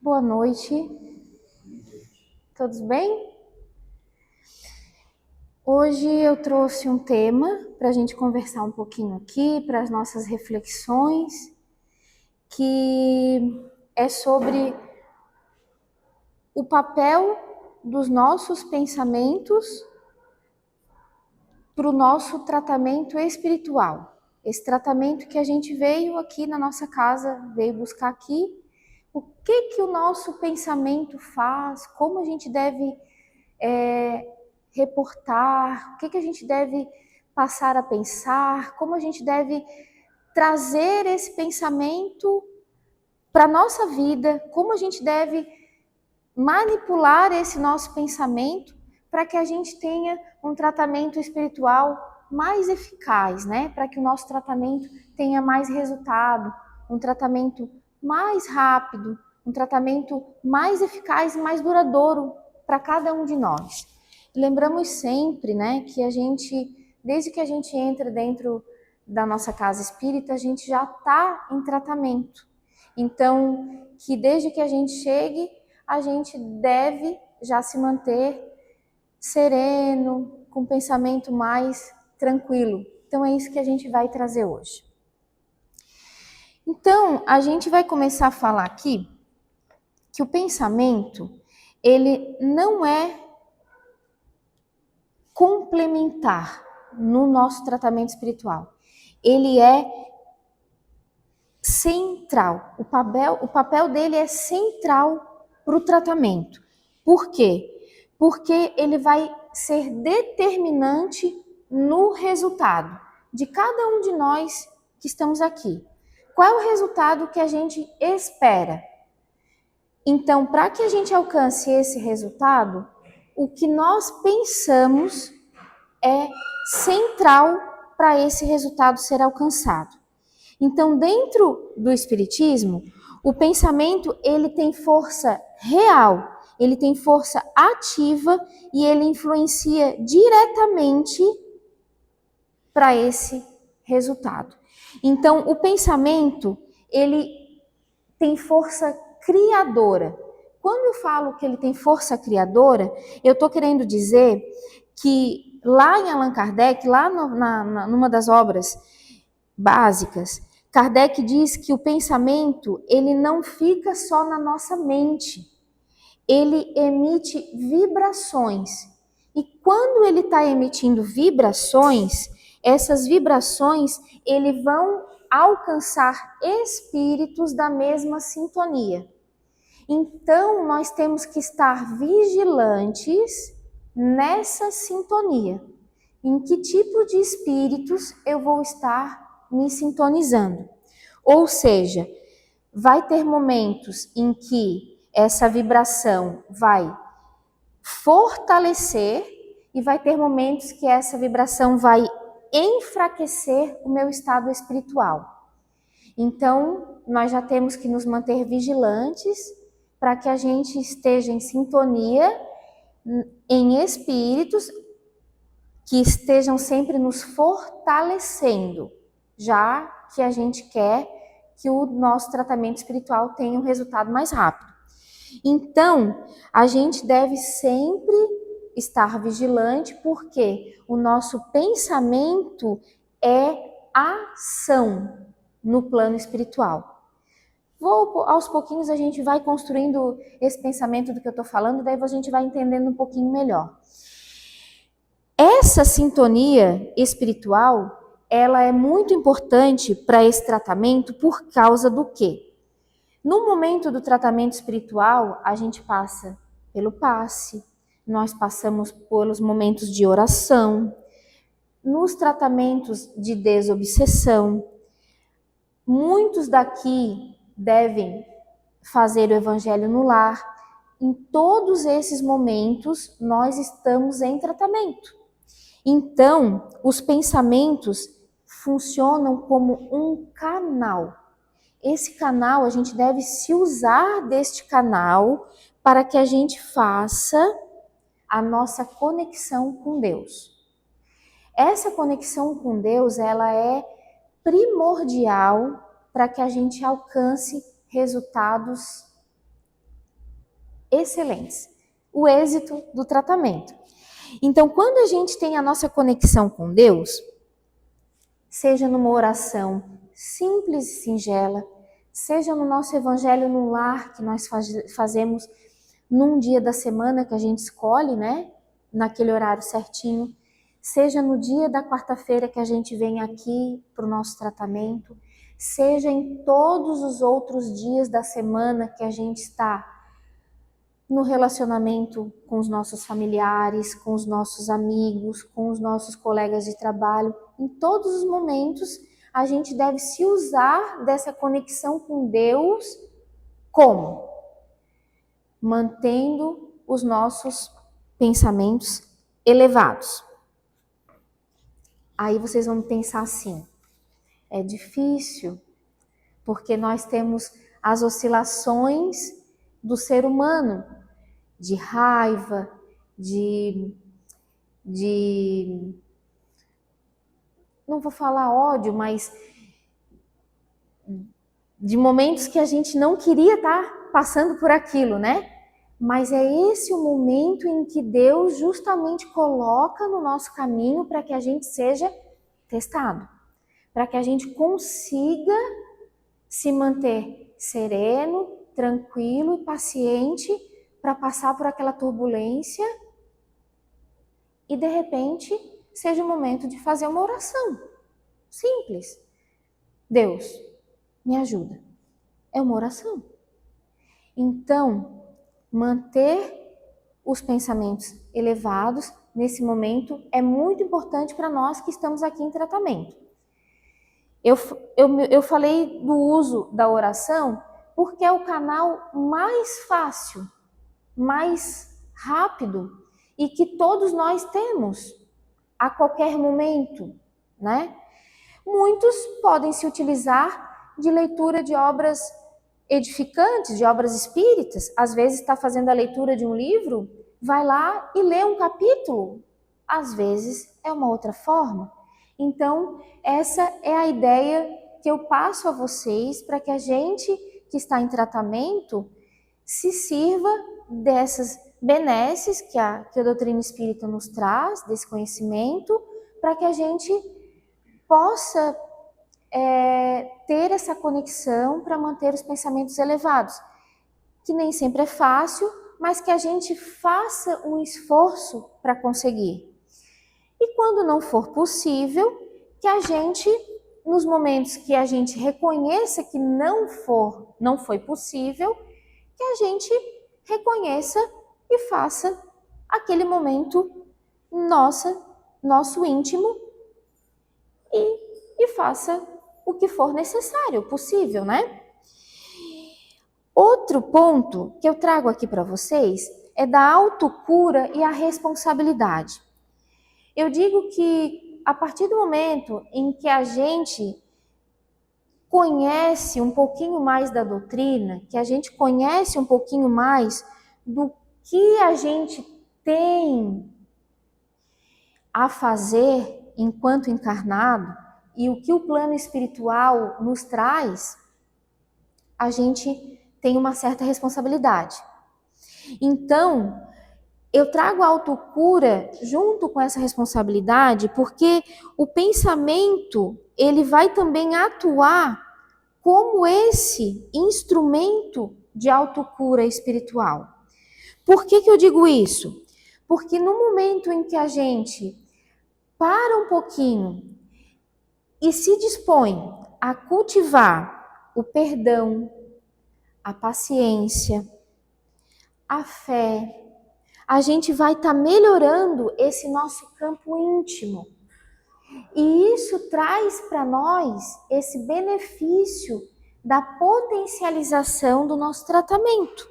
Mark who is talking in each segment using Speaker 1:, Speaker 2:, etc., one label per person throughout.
Speaker 1: Boa noite, todos bem? Hoje eu trouxe um tema para a gente conversar um pouquinho aqui, para as nossas reflexões, que é sobre o papel dos nossos pensamentos para o nosso tratamento espiritual. Esse tratamento que a gente veio aqui na nossa casa, veio buscar aqui, o que o nosso pensamento faz, como a gente deve reportar, o que a gente deve passar a pensar, como a gente deve trazer esse pensamento para a nossa vida, como a gente deve manipular esse nosso pensamento para que a gente tenha um tratamento espiritual mais eficaz, né? Para que o nosso tratamento tenha mais resultado, um tratamento mais rápido, um tratamento mais eficaz e mais duradouro para cada um de nós. Lembramos sempre, né, que a gente, desde que a gente entra dentro da nossa casa espírita, a gente já está em tratamento. Então, que desde que a gente chegue, a gente deve já se manter sereno, com pensamento mais tranquilo. Então, é isso que a gente vai trazer hoje. Então, a gente vai começar a falar aqui que o pensamento, ele não é complementar no nosso tratamento espiritual. Ele é central. O papel dele é central para o tratamento. Por quê? Porque ele vai ser determinante no resultado de cada um de nós que estamos aqui. Qual é o resultado que a gente espera? Então, para que a gente alcance esse resultado, o que nós pensamos é central para esse resultado ser alcançado. Então, dentro do espiritismo, o pensamento ele tem força real, ele tem força ativa e ele influencia diretamente para esse resultado. Então, o pensamento ele tem força criadora. Quando eu falo que ele tem força criadora, eu estou querendo dizer que lá em Allan Kardec, lá numa das obras básicas, Kardec diz que o pensamento ele não fica só na nossa mente, ele emite vibrações. E quando ele está emitindo vibrações, essas vibrações ele vão alcançar espíritos da mesma sintonia. Então, nós temos que estar vigilantes nessa sintonia. Em que tipo de espíritos eu vou estar me sintonizando? Ou seja, vai ter momentos em que essa vibração vai fortalecer e vai ter momentos que essa vibração vai enfraquecer o meu estado espiritual. Então, nós já temos que nos manter vigilantes para que a gente esteja em sintonia em espíritos que estejam sempre nos fortalecendo, já que a gente quer que o nosso tratamento espiritual tenha um resultado mais rápido. Então, a gente deve sempre estar vigilante, porque o nosso pensamento é ação no plano espiritual. Aos pouquinhos a gente vai construindo esse pensamento do que eu estou falando, daí a gente vai entendendo um pouquinho melhor. Essa sintonia espiritual, ela é muito importante para esse tratamento por causa do quê? No momento do tratamento espiritual, a gente passa pelo passe, nós passamos pelos momentos de oração, nos tratamentos de desobsessão. Muitos daqui devem fazer o evangelho no lar. Em todos esses momentos, nós estamos em tratamento. Então, os pensamentos funcionam como um canal. Esse canal, a gente deve se usar deste canal para que a gente faça a nossa conexão com Deus. Essa conexão com Deus, ela é primordial para que a gente alcance resultados excelentes. O êxito do tratamento. Então, quando a gente tem a nossa conexão com Deus, seja numa oração simples e singela, seja no nosso evangelho no lar que nós fazemos num dia da semana que a gente escolhe, né? Naquele horário certinho, seja no dia da quarta-feira que a gente vem aqui para o nosso tratamento, seja em todos os outros dias da semana que a gente está no relacionamento com os nossos familiares, com os nossos amigos, com os nossos colegas de trabalho. Em todos os momentos, a gente deve se usar dessa conexão com Deus como? Mantendo os nossos pensamentos elevados. Aí vocês vão pensar assim, é difícil, porque nós temos as oscilações do ser humano, de raiva, não vou falar ódio, mas de momentos que a gente não queria estar passando por aquilo, né? Mas é esse o momento em que Deus justamente coloca no nosso caminho para que a gente seja testado, para que a gente consiga se manter sereno, tranquilo e paciente para passar por aquela turbulência e de repente seja o momento de fazer uma oração simples. Deus, me ajuda. É uma oração. Então, manter os pensamentos elevados nesse momento é muito importante para nós que estamos aqui em tratamento. Eu falei do uso da oração porque é o canal mais fácil, mais rápido e que todos nós temos a qualquer momento, né? Muitos podem se utilizar de leitura de obras edificantes, de obras espíritas. Às vezes está fazendo a leitura de um livro, vai lá e lê um capítulo. Às vezes é uma outra forma. Então, essa é a ideia que eu passo a vocês para que a gente que está em tratamento se sirva dessas benesses que a doutrina espírita nos traz, desse conhecimento, para que a gente possa ter essa conexão para manter os pensamentos elevados, que nem sempre é fácil, mas que a gente faça um esforço para conseguir. E quando não for possível, que a gente, nos momentos que a gente reconheça que não foi possível, que a gente reconheça e faça aquele momento nosso íntimo e faça o que for necessário, possível, né? Outro ponto que eu trago aqui para vocês é da autocura e a responsabilidade. Eu digo que a partir do momento em que a gente conhece um pouquinho mais da doutrina, que a gente conhece um pouquinho mais do que a gente tem a fazer enquanto encarnado e o que o plano espiritual nos traz, a gente tem uma certa responsabilidade. Então, eu trago a autocura junto com essa responsabilidade, porque o pensamento, ele vai também atuar como esse instrumento de autocura espiritual. Por que eu digo isso? Porque no momento em que a gente para um pouquinho e se dispõe a cultivar o perdão, a paciência, a fé, a gente vai estar melhorando esse nosso campo íntimo. E isso traz para nós esse benefício da potencialização do nosso tratamento.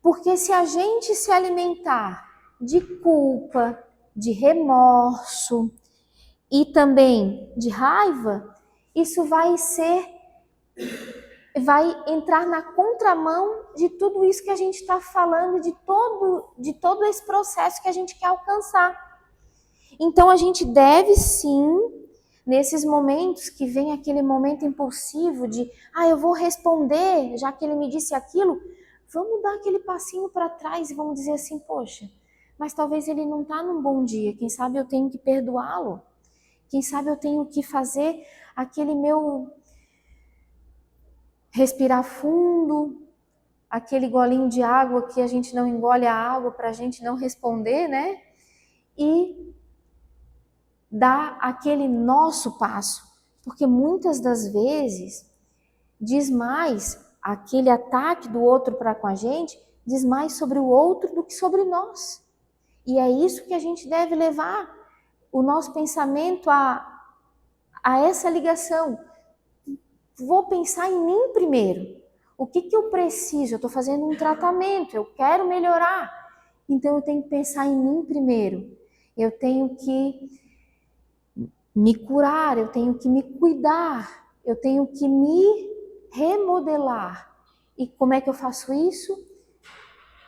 Speaker 1: Porque se a gente se alimentar de culpa, de remorso e também de raiva, isso vai entrar na contramão de tudo isso que a gente está falando, de todo esse processo que a gente quer alcançar. Então a gente deve sim, nesses momentos que vem aquele momento impulsivo de eu vou responder, já que ele me disse aquilo, vamos dar aquele passinho para trás e vamos dizer assim, poxa, mas talvez ele não está num bom dia, quem sabe eu tenho que perdoá-lo, quem sabe eu tenho que fazer aquele meu respirar fundo, aquele golinho de água que a gente não engole a água para a gente não responder, né? E dar aquele nosso passo, porque muitas das vezes diz mais aquele ataque do outro para com a gente, diz mais sobre o outro do que sobre nós. E é isso que a gente deve levar o nosso pensamento a essa ligação. Vou pensar em mim primeiro. O que eu preciso? Eu estou fazendo um tratamento, eu quero melhorar. Então eu tenho que pensar em mim primeiro. Eu tenho que me curar, eu tenho que me cuidar, eu tenho que me remodelar. E como é que eu faço isso?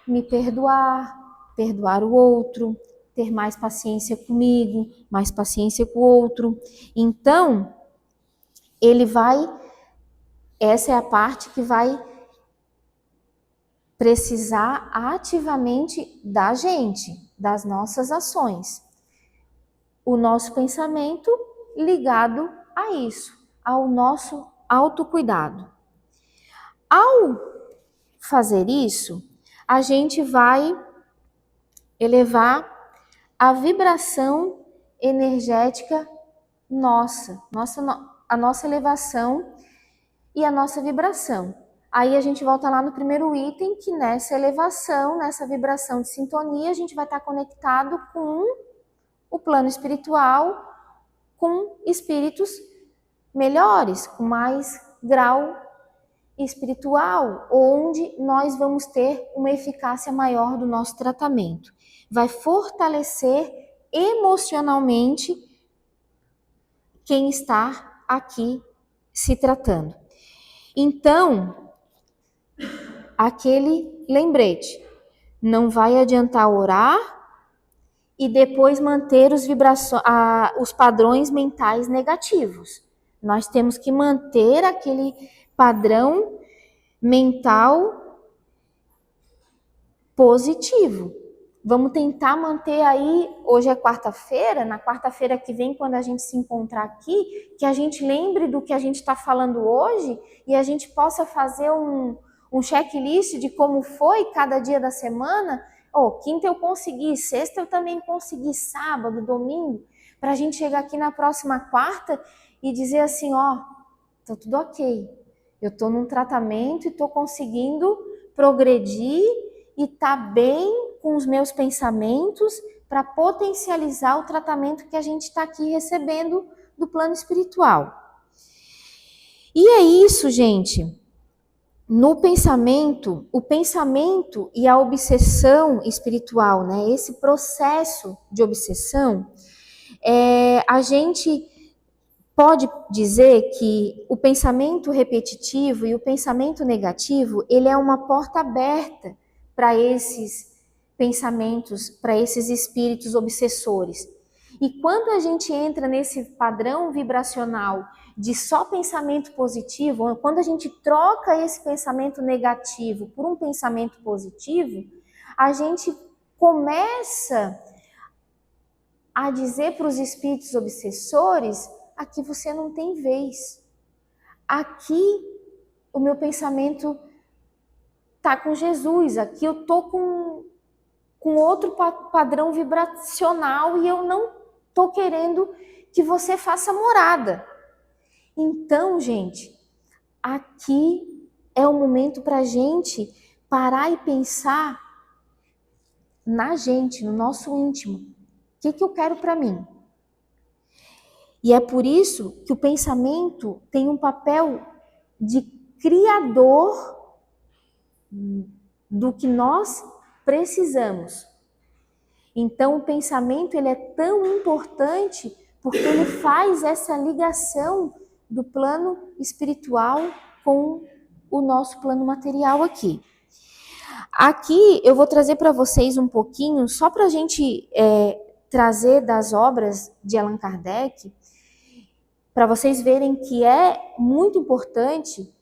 Speaker 1: Me perdoar, perdoar o outro, ter mais paciência comigo, mais paciência com o outro. Então, essa é a parte que vai precisar ativamente da gente, das nossas ações. O nosso pensamento ligado a isso, ao nosso autocuidado. Ao fazer isso, a gente vai elevar a vibração energética a nossa elevação e a nossa vibração. Aí a gente volta lá no primeiro item, que nessa elevação, nessa vibração de sintonia, a gente vai estar conectado com o plano espiritual, com espíritos melhores, com mais grau espiritual, onde nós vamos ter uma eficácia maior do nosso tratamento. Vai fortalecer emocionalmente quem está aqui se tratando. Então, aquele lembrete, não vai adiantar orar e depois manter os padrões mentais negativos. Nós temos que manter aquele padrão mental positivo. Vamos tentar manter aí, hoje é quarta-feira, na quarta-feira que vem, quando a gente se encontrar aqui, que a gente lembre do que a gente está falando hoje e a gente possa fazer um checklist de como foi cada dia da semana. Quinta eu consegui, sexta eu também consegui, sábado, domingo, para a gente chegar aqui na próxima quarta e dizer assim, tá tudo ok. Eu estou num tratamento e estou conseguindo progredir e tá bem com os meus pensamentos para potencializar o tratamento que a gente está aqui recebendo do plano espiritual. E é isso, gente. No pensamento, o pensamento e a obsessão espiritual, né? Esse processo de obsessão, a gente pode dizer que o pensamento repetitivo e o pensamento negativo, ele é uma porta aberta para esses pensamentos, para esses espíritos obsessores. E quando a gente entra nesse padrão vibracional de só pensamento positivo, quando a gente troca esse pensamento negativo por um pensamento positivo, a gente começa a dizer para os espíritos obsessores: aqui você não tem vez. Aqui o meu pensamento tá com Jesus. Aqui eu tô com outro padrão vibracional e eu não tô querendo que você faça morada. Então, gente, aqui é o momento para a gente parar e pensar na gente, no nosso íntimo. O que eu quero para mim? E é por isso que o pensamento tem um papel de criador do que nós precisamos. Então, o pensamento ele é tão importante porque ele faz essa ligação do plano espiritual com o nosso plano material aqui. Aqui eu vou trazer para vocês um pouquinho, só para a gente trazer das obras de Allan Kardec, para vocês verem que é muito importante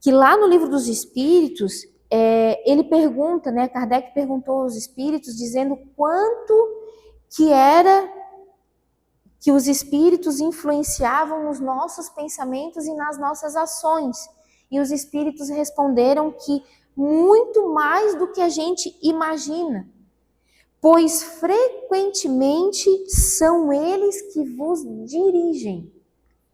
Speaker 1: que lá no Livro dos Espíritos ele pergunta, né, Kardec perguntou aos espíritos, dizendo quanto que era que os espíritos influenciavam nos nossos pensamentos e nas nossas ações. E os espíritos responderam que muito mais do que a gente imagina, pois frequentemente são eles que vos dirigem.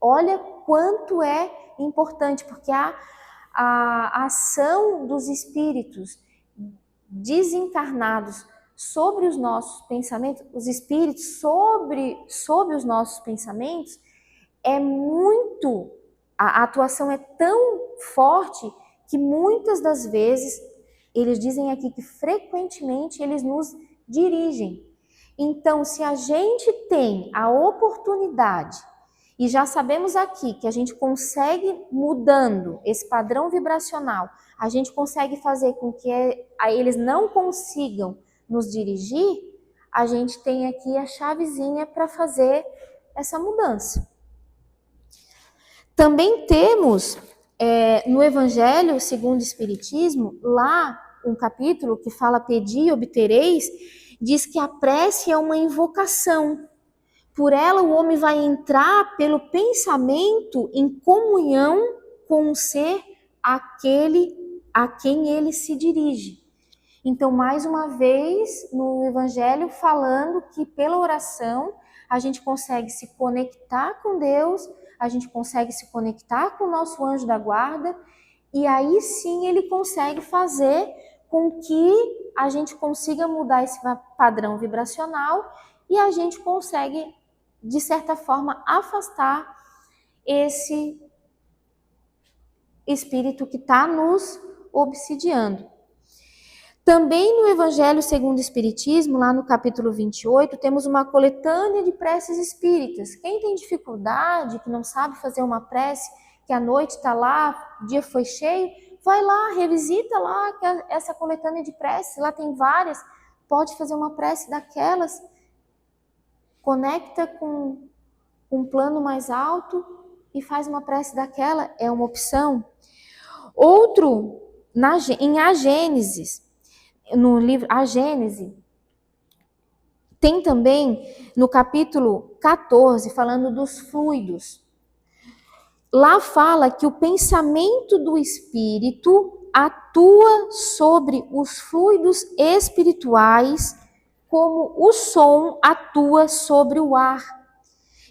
Speaker 1: Olha quanto é importante, porque a ação dos espíritos desencarnados sobre os nossos pensamentos, os espíritos sobre os nossos pensamentos, é muito, a atuação é tão forte que muitas das vezes, eles dizem aqui que frequentemente eles nos dirigem. Então, se a gente tem a oportunidade, e já sabemos aqui que a gente consegue, mudando esse padrão vibracional, a gente consegue fazer com que eles não consigam nos dirigir, a gente tem aqui a chavezinha para fazer essa mudança. Também temos no Evangelho segundo o Espiritismo, lá um capítulo que fala pedi e obtereis, diz que a prece é uma invocação. Por ela o homem vai entrar pelo pensamento em comunhão com o ser aquele a quem ele se dirige. Então, mais uma vez, no Evangelho, falando que pela oração a gente consegue se conectar com Deus, a gente consegue se conectar com o nosso anjo da guarda, e aí sim ele consegue fazer com que a gente consiga mudar esse padrão vibracional e a gente consegue, de certa forma, afastar esse espírito que está nos obsidiando. Também no Evangelho segundo o Espiritismo, lá no capítulo 28, temos uma coletânea de preces espíritas. Quem tem dificuldade, que não sabe fazer uma prece, que a noite está lá, o dia foi cheio, vai lá, revisita lá essa coletânea de preces, lá tem várias, pode fazer uma prece daquelas, conecta com um plano mais alto e faz uma prece daquela, é uma opção. Outro, em A Gênesis, no livro A Gênese, tem também no capítulo 14, falando dos fluidos. Lá fala que o pensamento do espírito atua sobre os fluidos espirituais como o som atua sobre o ar.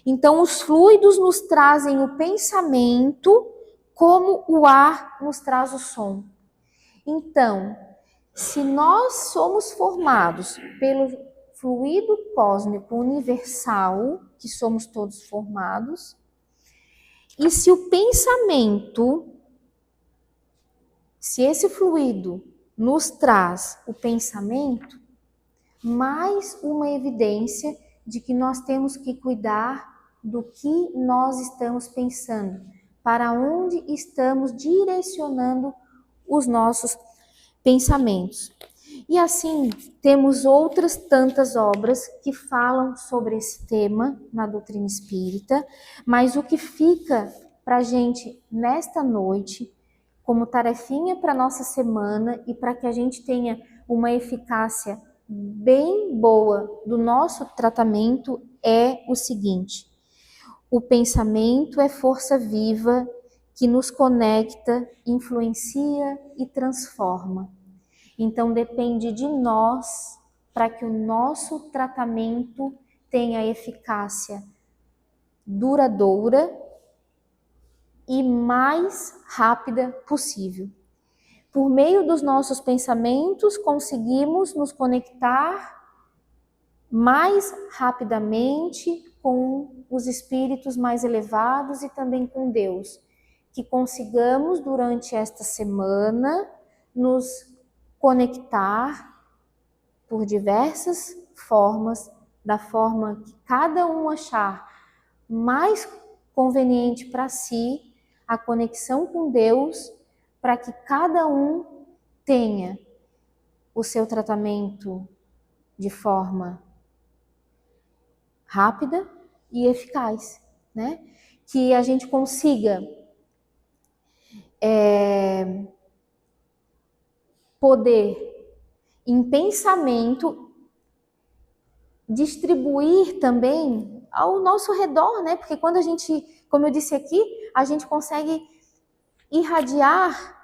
Speaker 1: Então, os fluidos nos trazem o pensamento como o ar nos traz o som. Então, se nós somos formados pelo fluido cósmico universal, que somos todos formados, e se o pensamento, se esse fluido nos traz o pensamento, mais uma evidência de que nós temos que cuidar do que nós estamos pensando, para onde estamos direcionando os nossos pensamentos. E assim, temos outras tantas obras que falam sobre esse tema na doutrina espírita, mas o que fica para a gente nesta noite, como tarefinha para a nossa semana e para que a gente tenha uma eficácia bem boa do nosso tratamento, é o seguinte: o pensamento é força viva que nos conecta, influencia e transforma. Então depende de nós para que o nosso tratamento tenha eficácia duradoura e mais rápida possível. Por meio dos nossos pensamentos, conseguimos nos conectar mais rapidamente com os espíritos mais elevados e também com Deus. Que consigamos, durante esta semana, nos conectar por diversas formas, da forma que cada um achar mais conveniente para si, a conexão com Deus, para que cada um tenha o seu tratamento de forma rápida e eficaz, né? Que a gente consiga poder, em pensamento, distribuir também ao nosso redor, né? Porque quando a gente, como eu disse aqui, a gente consegue irradiar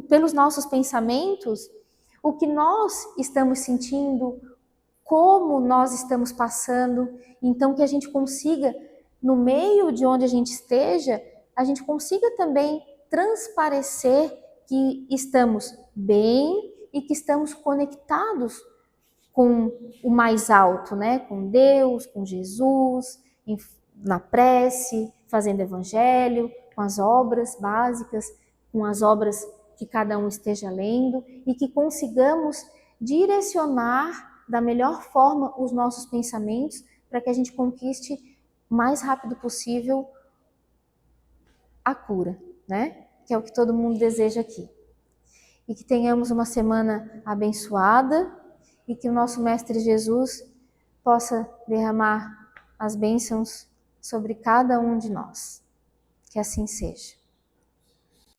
Speaker 1: pelos nossos pensamentos o que nós estamos sentindo, como nós estamos passando, então que a gente consiga, no meio de onde a gente esteja, a gente consiga também transparecer que estamos bem e que estamos conectados com o mais alto, né? Com Deus, com Jesus, na prece, fazendo evangelho, com as obras básicas, com as obras que cada um esteja lendo e que consigamos direcionar da melhor forma os nossos pensamentos para que a gente conquiste o mais rápido possível a cura, né? Que é o que todo mundo deseja aqui. E que tenhamos uma semana abençoada e que o nosso Mestre Jesus possa derramar as bênçãos sobre cada um de nós. Que assim seja.